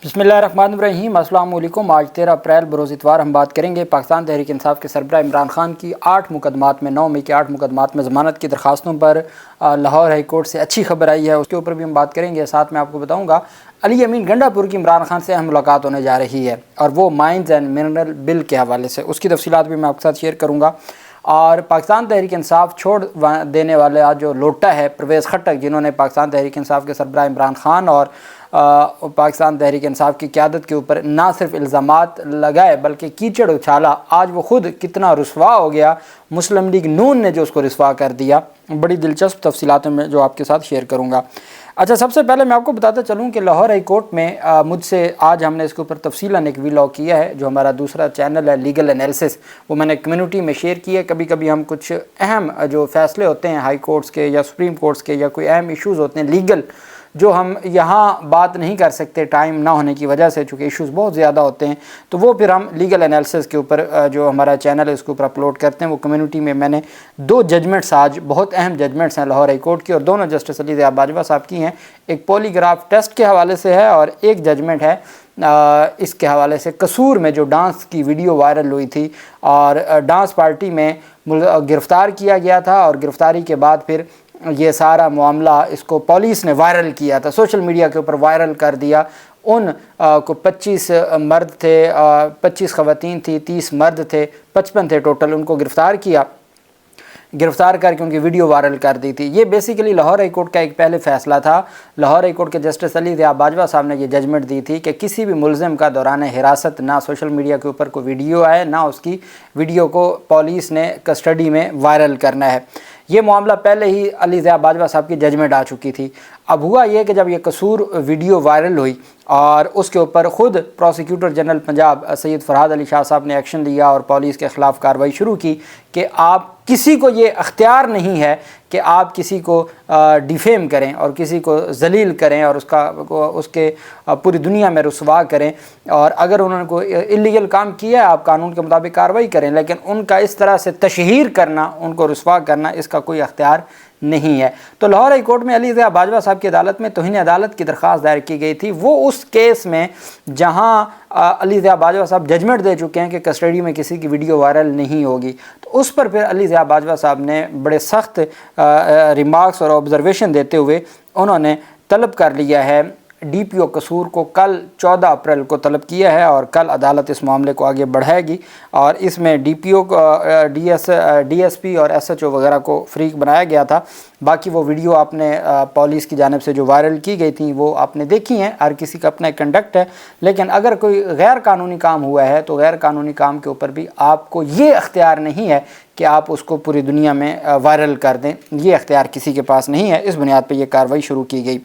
बिस्मिल्लाहिर्रहमानिर्रहीम। अस्सलाम वालेकुम। आज 13 अप्रैल बरोज़ इतवार हम बात करेंगे पाकिस्तान तहरीक इंसाफ के सरबराह इमरान खान की 8 मुकदमात में 9 मई के 8 मुकदमात में ज़मानत की दरख्वास्तों पर लाहौर हाई कोर्ट से अच्छी खबर आई है, उसके ऊपर भी हम बात करेंगे। साथ में आपको बताऊँगा अली अमीन गंडापुर की इमरान खान से अहम मुलाकात होने जा रही है और वो माइंस एंड मिनरल बिल के हवाले से, उसकी तफसीलात भी मैं आपके साथ शेयर करूँगा। और पाकिस्तान तहरीक इंसाफ छोड़ देने वाले आज जो लोटा है परवेज़ खट्टक, जिन्होंने पाकिस्तान तहरीक इंसाफ के सरबराह इमरान खान और पाकिस्तान तहरीक इंसाफ की क़यादत के ऊपर ना सिर्फ इल्ज़ामात लगाए बल्कि कीचड़ उछाला। आज वो ख़ुद कितना रुसवा हो गया, मुस्लिम लीग नून ने जो उसको रुसवा कर दिया। बड़ी दिलचस्प तफसीलात में जो आपके साथ शेयर करूँगा। अच्छा, सबसे पहले मैं आपको बताता चलूँ कि लाहौर हाई कोर्ट में मुझसे आज हमने इसके ऊपर तफसीलन एक वीलॉग किया है, जो हमारा दूसरा चैनल है लीगल एनालिसिस, वो मैंने कम्युनिटी में शेयर किया है। कभी कभी हम कुछ अहम जो फ़ैसले होते हैं हाई कोर्ट्स के या सुप्रीम कोर्ट्स के या कोई अहम इश्यूज़ होते हैं लीगल, जो हम यहाँ बात नहीं कर सकते टाइम ना होने की वजह से, चूँकि इश्यूज़ बहुत ज़्यादा होते हैं, तो वो फिर हम लीगल एनालिसिस के ऊपर जो हमारा चैनल है उसके ऊपर अपलोड करते हैं। वो कम्युनिटी में मैंने 2 जजमेंट्स, आज बहुत अहम जजमेंट्स हैं लाहौर हाई कोर्ट की, और दोनों जस्टिस अली ज़िया बाजवा साहब की हैं। एक पॉलीग्राफ टेस्ट के हवाले से है और एक जजमेंट है इसके हवाले से कसूर में जो डांस की वीडियो वायरल हुई थी और डांस पार्टी में गिरफ़्तार किया गया था, और गिरफ़्तारी के बाद फिर ये सारा मामला इसको पुलिस ने वायरल किया था, सोशल मीडिया के ऊपर वायरल कर दिया। उन को 25 मर्द थे, 25 ख़वातीन थी, 30 मर्द थे, 55 थे टोटल, उनको गिरफ़्तार करके उनकी वीडियो वायरल कर दी थी। ये बेसिकली लाहौर हाई कोर्ट का एक पहले फ़ैसला था। लाहौर हाई कोर्ट के जस्टिस अली ज़िया बाजवा साहब ने ये जजमेंट दी थी कि किसी भी मुलज़िम का दौरान हिरासत ना सोशल मीडिया के ऊपर कोई वीडियो आए, ना उसकी वीडियो को पुलिस ने कस्टडी में वायरल करना है। ये मामला पहले ही अली ज़िया बाजवा साहब की जजमेंट आ चुकी थी। अब हुआ ये कि जब ये कसूर वीडियो वायरल हुई और उसके ऊपर ख़ुद प्रोसिक्यूटर जनरल पंजाब सैयद फरहाद अली शाह साहब ने एक्शन लिया और पुलिस के ख़िलाफ़ कार्रवाई शुरू की कि आप किसी को ये अख्तियार नहीं है कि आप किसी को डिफेम करें और किसी को जलील करें और उसके पूरी दुनिया में रुसवा करें, और अगर उन्होंने कोई इलीगल काम किया है आप कानून के मुताबिक कार्रवाई करें, लेकिन उनका इस तरह से तशहीर करना, उनको रुसवा करना, इसका कोई अख्तियार नहीं है। तो लाहौर हाई कोर्ट में अली ज़िया बाजवा साहब की अदालत में तौहीन अदालत की दरख्वास्त दायर की गई थी। वो उस केस में जहां अली ज़िया बाजवा साहब जजमेंट दे चुके हैं कि कस्टडी में किसी की वीडियो वायरल नहीं होगी, तो उस पर फिर अली ज़िया बाजवा साहब ने बड़े सख्त रिमार्क्स और ऑब्जर्वेशन देते हुए उन्होंने तलब कर लिया है DPO कसूर को कल 14 अप्रैल को तलब किया है, और कल अदालत इस मामले को आगे बढ़ाएगी और इसमें DPO को DSP और SHO वगैरह को फ्रीक बनाया गया था। बाकी वो वीडियो आपने पुलिस की जानिब से जो वायरल की गई थी वो आपने देखी हैं, हर किसी का अपना कंडक्ट है। लेकिन अगर कोई गैर कानूनी काम हुआ है तो गैर कानूनी काम के ऊपर भी आपको ये अख्तियार नहीं है कि आप उसको पूरी दुनिया में वायरल कर दें, ये अख्तियार किसी के पास नहीं है। इस बुनियाद पर यह कार्रवाई शुरू की गई।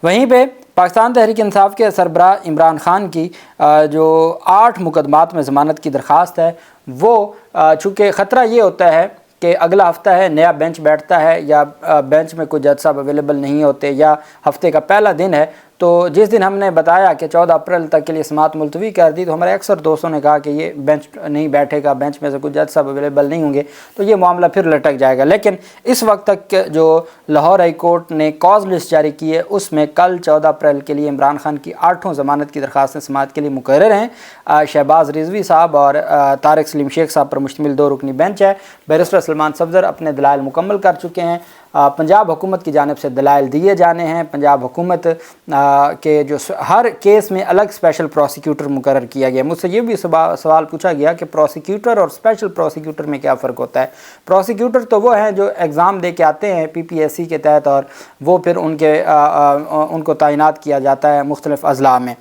वहीं पे पाकिस्तान तहरीक इंसाफ के सरबराह इमरान खान की जो 8 मुकदमात में ज़मानत की दरख्वास्त है, वो चूँकि ख़तरा ये होता है कि अगला हफ़्ता है, नया बेंच बैठता है या बेंच में कोई जज साहब अवेलेबल नहीं होते, या हफ़्ते का पहला दिन है, तो जिस दिन हमने बताया कि 14 अप्रैल तक के लिए समाअत मुलतवी कर दी, तो हमारे अक्सर दोस्तों ने कहा कि ये बेंच नहीं बैठेगा, बेंच में से कुछ जज साहब अवेलेबल नहीं होंगे, तो ये मामला फिर लटक जाएगा। लेकिन इस वक्त तक जो लाहौर हाई कोर्ट ने कॉज लिस्ट जारी की है, उसमें कल 14 अप्रैल के लिए इमरान खान की 8 ज़मानत की दरख्वास्तें समाअत के लिए मुकर्रर हैं। शहबाज रिजवी साहब और तारिक सलीम शेख साहब पर मुश्तमिल 2 रुकनी बेंच है। बैरिस्टर सलमान सफदर अपने दलाइल मुकम्मल कर चुके हैं। पंजाब हुकूमत की जानिब से दलाइल दिए जाने हैं। पंजाब हुकूमत के जो हर केस में अलग स्पेशल प्रोसिक्यूटर मुकर्रर किया गया। मुझसे ये भी सवाल पूछा गया कि प्रोसिक्यूटर और स्पेशल प्रोसिक्यूटर में क्या फ़र्क होता है। प्रोसिक्यूटर तो वो हैं जो एग्ज़ाम दे के आते हैं PPSC के तहत, और वो फिर उनको तैनात किया जाता है मुख्तलिफ़ अज़ला में।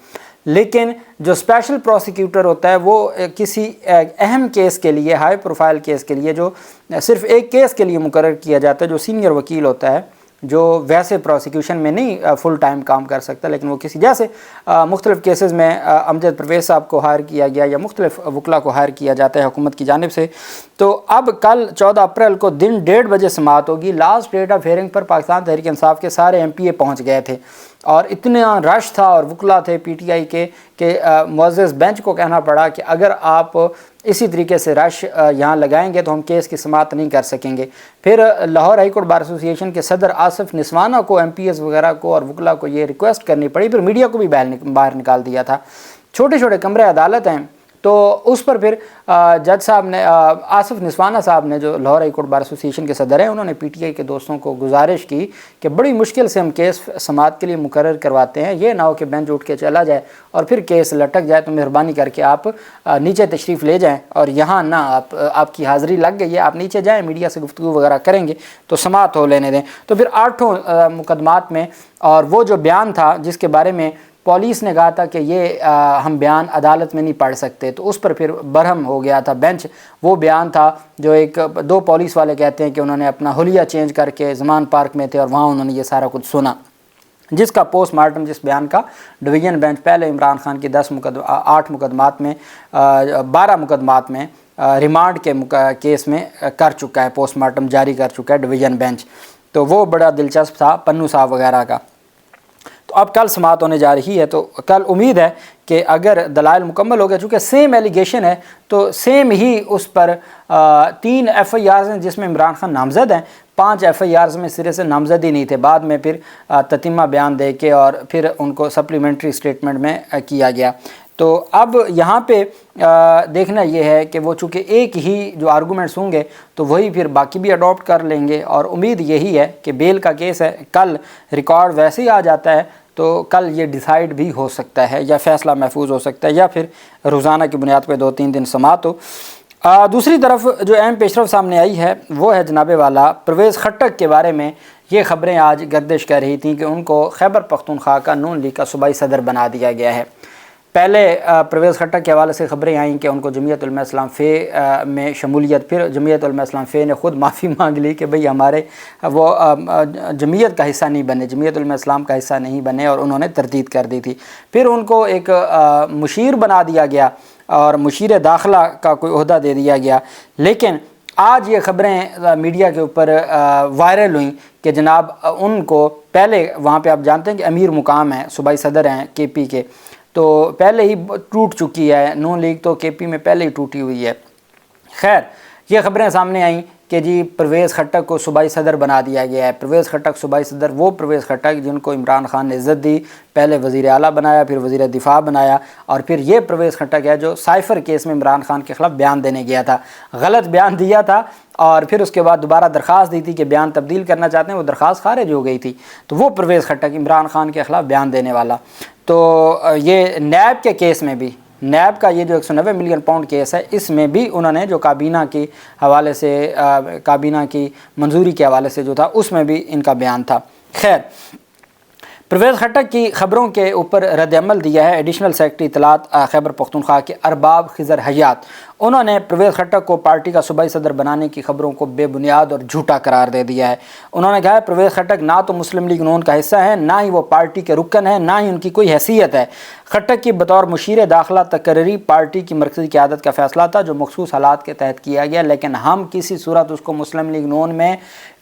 लेकिन जो स्पेशल प्रोसिक्यूटर होता है वो किसी अहम केस के लिए, हाई प्रोफाइल केस के लिए, जो सिर्फ़ एक केस के लिए मुकर्रर किया जाता है, जो सीनियर वकील होता है, जो वैसे प्रोसिक्यूशन में नहीं फुल टाइम काम कर सकता, लेकिन वो किसी जैसे मुख्तलिफ़ केसेस में अमजद परवेज़ साहब को हायर किया गया या मुख्तलिफ़ वकला को हायर किया जाता है हुकूमत की जानिब से। तो अब कल 14 अप्रैल को दिन 1:30 बजे समाअत होगी। लास्ट डेट ऑफ हेयरिंग पर पाकिस्तान तहरीक इंसाफ के सारे MPA पहुँच गए थे। اور اتنا رش تھا اور وکلا تھے پی ٹی آئی کے کہ معزز بینچ کو کہنا پڑا کہ اگر آپ اسی طریقے سے رش یہاں لگائیں گے تو ہم کیس کی سماعت نہیں کر سکیں گے۔ پھر لاہور ہائی کورٹ بار ایسوسی ایشن کے صدر آصف نسوانہ کو، ایم پی ایس وغیرہ کو اور وکلا کو یہ ریکویسٹ کرنی پڑی، پھر میڈیا کو بھی باہر نکال دیا تھا۔ چھوٹے چھوٹے کمرے عدالت ہیں، تو اس پر پھر جج صاحب نے، آصف نسوانہ صاحب نے جو لاہور ہائی کورٹ بار ایسوسی ایشن کے صدر ہیں، انہوں نے پی ٹی آئی کے دوستوں کو گزارش کی کہ بڑی مشکل سے ہم کیس سماعت کے لیے مقرر کرواتے ہیں، یہ نہ ہو کہ بینچ اٹھ کے چلا جائے اور پھر کیس لٹک جائے، تو مہربانی کر کے آپ نیچے تشریف لے جائیں اور یہاں نہ آپ کی حاضری لگ گئی ہے، آپ نیچے جائیں، میڈیا سے گفتگو وغیرہ کریں گے تو سماعت ہو لینے دیں۔ تو پھر 8 مقدمات میں، اور وہ جو بیان تھا جس کے بارے میں پولیس نے کہا تھا کہ یہ ہم بیان عدالت میں نہیں پڑھ سکتے، تو اس پر پھر برہم ہو گیا تھا بینچ۔ وہ بیان تھا جو 2 پولیس والے کہتے ہیں کہ انہوں نے اپنا حلیہ چینج کر کے زمان پارک میں تھے اور وہاں انہوں نے یہ سارا کچھ سنا، جس کا پوسٹ مارٹم جس بیان کا ڈویژن بینچ پہلے عمران خان کی 8 مقدمات میں 12 مقدمات میں ریمانڈ کے کیس میں کر چکا ہے، پوسٹ مارٹم جاری کر چکا ہے ڈویژن بینچ۔ تو وہ بڑا دلچسپ تھا پنو صاحب وغیرہ کا۔ تو اب کل سماعت ہونے جا رہی ہے، تو کل امید ہے کہ اگر دلائل مکمل ہو گئے، چونکہ سیم ایلیگیشن ہے تو سیم ہی اس پر 3 ایف آئی آرز ہیں جس میں عمران خان نامزد ہیں، 5 ایف آئی آرز میں سرے سے نامزد ہی نہیں تھے، بعد میں پھر تتمہ بیان دے کے اور پھر ان کو سپلیمنٹری اسٹیٹمنٹ میں کیا گیا۔ تو اب یہاں پہ دیکھنا یہ ہے کہ وہ چونکہ ایک ہی جو آرگومنٹس ہوں گے تو وہی پھر باقی بھی اڈاپٹ کر لیں گے، اور امید یہی ہے کہ بیل کا کیس ہے، کل ریکارڈ ویسے ہی آ جاتا ہے تو کل یہ ڈیسائیڈ بھی ہو سکتا ہے، یا فیصلہ محفوظ ہو سکتا ہے، یا پھر روزانہ کی بنیاد پہ 2-3 دن سماعت ہو۔ دوسری طرف جو اہم پیشرفت سامنے آئی ہے وہ ہے جناب والا پرویز خٹک کے بارے میں یہ خبریں آج گردش کر رہی تھیں کہ ان کو خیبر پختونخوا کا نون لیگ کا صوبائی صدر بنا دیا گیا ہے۔ پہلے پرویز خٹک کے حوالے سے خبریں آئیں کہ ان کو جمعیت علماء اسلام فے میں شمولیت، پھر جمعیت علماء اسلام فے نے خود معافی مانگ لی کہ بھئی ہمارے وہ جمعیت کا حصہ نہیں بنے، جمعیت علماء اسلام کا حصہ نہیں بنے، اور انہوں نے تردید کر دی تھی۔ پھر ان کو ایک مشیر بنا دیا گیا اور مشیر داخلہ کا کوئی عہدہ دے دیا گیا، لیکن آج یہ خبریں میڈیا کے اوپر وائرل ہوئیں کہ جناب ان کو پہلے وہاں پہ آپ جانتے ہیں کہ امیر مقام ہیں، صوبائی صدر ہیں کے پی کے، تو پہلے ہی ٹوٹ چکی ہے نون لیگ، تو کے پی میں پہلے ہی ٹوٹی ہوئی ہے۔ خیر، یہ خبریں سامنے آئیں کہ جی پرویز خٹک کو صوبائی صدر بنا دیا گیا ہے۔ پرویز خٹک صوبائی صدر، وہ پرویز خٹک جن کو عمران خان نے عزت دی، پہلے وزیر اعلیٰ بنایا، پھر وزیر دفاع بنایا، اور پھر یہ پرویز خٹک ہے جو سائفر کیس میں عمران خان کے خلاف بیان دینے گیا تھا، غلط بیان دیا تھا، اور پھر اس کے بعد دوبارہ درخواست دی تھی کہ بیان تبدیل کرنا چاہتے ہیں، وہ درخواست خارج ہو گئی تھی۔ تو وہ پرویز خٹک عمران خان کے خلاف بیان دینے والا، تو یہ نیب کے کیس میں بھی، نیب کا یہ جو 190 ملین پاؤنڈ کیس ہے، اس میں بھی انہوں نے جو کابینہ کے حوالے سے، کابینہ کی منظوری کے حوالے سے جو تھا، اس میں بھی ان کا بیان تھا۔ خیر، پرویز خٹک کی خبروں کے اوپر رد عمل دیا ہے ایڈیشنل سیکرٹری اطلاعات خیبر پختونخوا کے ارباب خضر حیات۔ انہوں نے پرویز خٹک کو پارٹی کا صوبائی صدر بنانے کی خبروں کو بے بنیاد اور جھوٹا قرار دے دیا ہے۔ انہوں نے کہا ہے پرویز خٹک نہ تو مسلم لیگ نون کا حصہ ہے، نہ ہی وہ پارٹی کے رکن ہے، نہ ہی ان کی کوئی حیثیت ہے۔ خٹک کی بطور مشیر داخلہ تقرری پارٹی کی مرکزی قیادت کا فیصلہ تھا جو مخصوص حالات کے تحت کیا گیا، لیکن ہم کسی صورت اس کو مسلم لیگ نون میں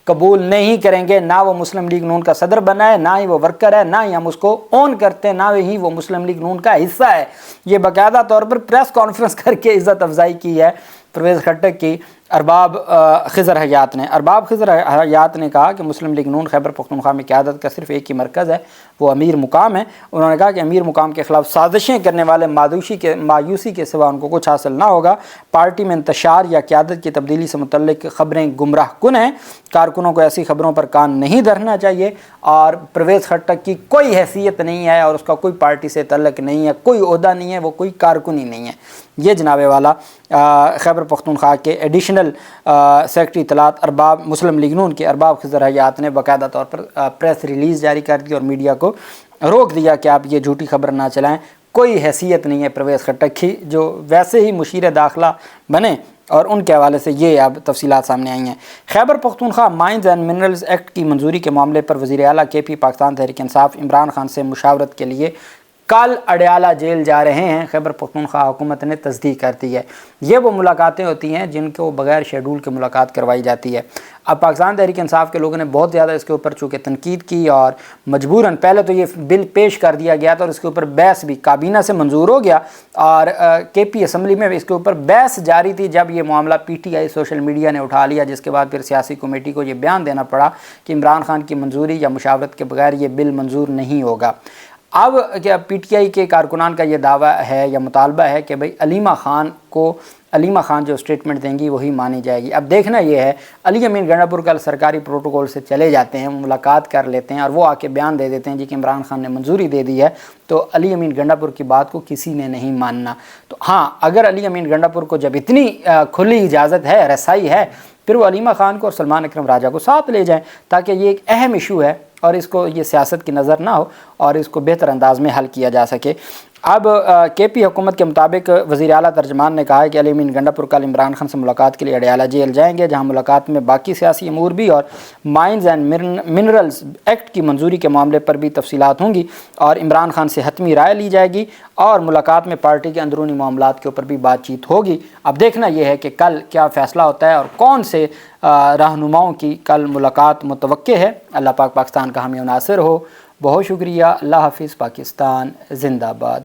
قبول نہیں کریں گے۔ نہ وہ مسلم لیگ نون کا صدر بنا ہے، نہ ہی وہ ورکر ہے، نہ ہی ہم اس کو اون کرتے ہیں، نہ ہی وہ مسلم لیگ نون کا حصہ ہے۔ یہ باقاعدہ طور پر پریس کانفرنس کر کے عزت افزائی کی ہے پرویز خٹک کی ارباب خضر حیات نے۔ ارباب خضر حیات نے کہا کہ مسلم لیگ نون خیبر پختونخوا میں قیادت کا صرف ایک ہی مرکز ہے، وہ امیر مقام ہے۔ انہوں نے کہا کہ امیر مقام کے خلاف سازشیں کرنے والے مایوسی کے سوا ان کو کچھ حاصل نہ ہوگا۔ پارٹی میں انتشار یا قیادت کی تبدیلی سے متعلق خبریں گمراہ کن ہیں، کارکنوں کو ایسی خبروں پر کان نہیں دھرنا چاہیے، اور پرویز خٹک کی کوئی حیثیت نہیں ہے اور اس کا کوئی پارٹی سے تعلق نہیں ہے، کوئی عہدہ نہیں ہے، وہ کوئی کارکن ہی نہیں ہے۔ یہ جناب والا خیبر پختونخوا کے ایڈیشنل سیکرٹری اطلاعات ارباب مسلم لیگ نون کے ارباب خضر حیات نے باقاعدہ طور پر پریس ریلیز جاری کر دی اور میڈیا کو روک دیا کہ آپ یہ جھوٹی خبر نہ چلائیں۔ کوئی حیثیت نہیں ہے پرویز خٹک کی، جو ویسے ہی مشیر داخلہ بنے، اور ان کے حوالے سے یہ اب تفصیلات سامنے آئی ہیں۔ Khyber Pakhtunkhwa mines and minerals act کی منظوری کے معاملے پر وزیر اعلیٰ کے پی پاکستان تحریک انصاف عمران خان سے مشاورت کے لیے कल अडयाला जेल जा रहे हैं, खैबर पख्तूनख्वा हुकूमत ने तस्दीक कर दी है। ये वो मुलाकातें होती हैं जिनको बगैर शेड्यूल के मुलाकात करवाई जाती है। अब पाकिस्तान तहरीक इंसाफ के लोगों ने बहुत ज़्यादा इसके ऊपर चूँकि तनकीद की और मजबूरन पहले तो ये बिल पेश कर दिया गया था और इसके ऊपर बहस भी काबीना से मंजूर हो गया और KP असम्बली में इसके ऊपर बहस जारी थी। जब ये मामला PTI सोशल मीडिया ने उठा लिया, जिसके बाद फिर सियासी कमेटी को ये बयान देना पड़ा कि इमरान खान की मंजूरी या मुशावरत के बगैर ये बिल मंजूर नहीं होगा। अब क्या PTI के कारकुनान का ये दावा है या मुतालबा है कि भाई अलीमा खान जो स्टेटमेंट देंगी वही मानी जाएगी। अब देखना ये है, अली अमीन गंडापुर कल सरकारी प्रोटोकॉल से चले जाते हैं, मुलाकात कर लेते हैं और वो आके बयान दे देते हैं जी कि इमरान खान ने मंजूरी दे दी है, तो अली अमीन गंडापुर की बात को किसी ने नहीं मानना। तो हाँ, अगर अली अमीन गंडापुर को जब इतनी खुली इजाज़त है, रसाई है, फिर वो अलीमा खान को और सलमान अकरम राजा को साथ ले जाएं, ताकि ये एक अहम इशू है और इसको ये सियासत की नज़र ना हो और इसको बेहतर अंदाज में हल किया जा सके। अब KP हुकूमत के मुताबिक वज़ीर आला तर्जमान ने कहा है कि अली अमीन गंडापुर कल इमरान खान से मुलाकात के लिए अडयाला जेल जाएंगे, जहां मुलाकात में बाकी सियासी अमूर भी और माइंस एंड मिनरल्स एक्ट की मंजूरी के मामले पर भी तफसीलात होंगी और इमरान खान से हतमी राय ली जाएगी और मुलाकात में पार्टी के अंदरूनी मामलात के ऊपर भी बातचीत होगी। अब देखना यह है कि कल क्या फ़ैसला होता है और कौन से रहनुमाओं की कल मुलाकात मुतवक्के है। अल्लाह पाक पाकिस्तान का हामी नासिर हो। बहुत शुक्रिया। अल्लाह हाफिज़। पाकिस्तान जिंदाबाद।